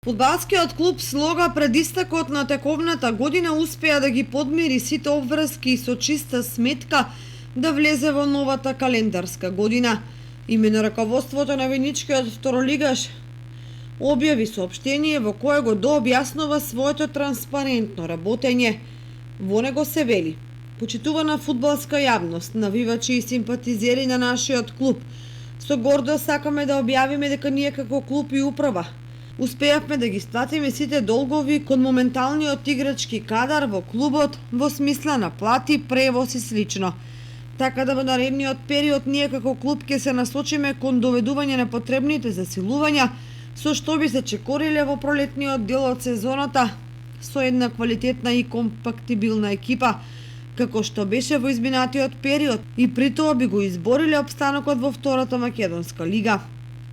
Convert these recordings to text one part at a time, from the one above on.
Фудбалскиот клуб Слога пред истекот на тековната година успеа да ги подмири сите обврски и со чиста сметка да влезе во новата календарска година. Именно раководството на војничкиот второлигаш објави соопштение во кое го дообјаснува своето транспарентно работење. Во него се вели: почитувана фудбалска јавност, навивачи и симпатизери на нашиот клуб, со гордост сакаме да објавиме дека ние како клуб и управа успеавме да ги сплатиме сите долгови кон моменталниот играчки кадар во клубот во смисла на плати, превоз и слично. Така да во наредниот период ние како клуб ќе се насочиме кон доведување на потребните засилувања, со што би се чекориле во пролетниот дел од сезоната со една квалитетна и компактибилна екипа, како што беше во изминатиот период, и при тоа би го избориле опстанокот во втората македонска лига.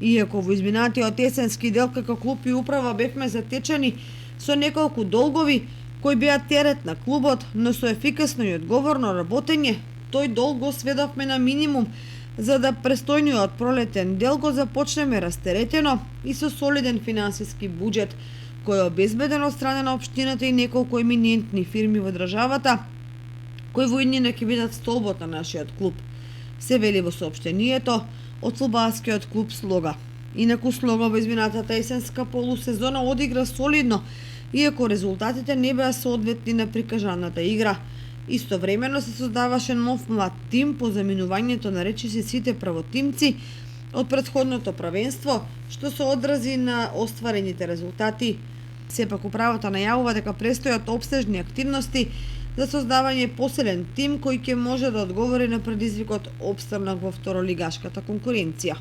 Иако во изминатиот есенски дел како клуб и управа бевме затечени со неколку долгови кои беа терет на клубот, но со ефикасно и одговорно работење, тој долг го сведовме на минимум, за да престојниот пролетен дел го започнеме растеретено и со солиден финансиски буџет, кој е обезбеден од страна на општината и неколку еминентни фирми во државата, кои во иднина ќе бидат столбот на нашиот клуб, се вели во соопштението од фудбалскиот клуб Слога. Инаку Слога во изминатата есенска полусезона одигра солидно, иако резултатите не беа соодветни на прикажаната игра. Истовремено се создаваше нов млад тим по заминувањето на речиси сите правотимци од претходното правенство, што се одрази на остварените резултати. Сепак управата најавува дека престојат опсежни активности за создавање посилен тим кој ќе може да одговори на предизвикот опстанок во второлигашката конкуренција.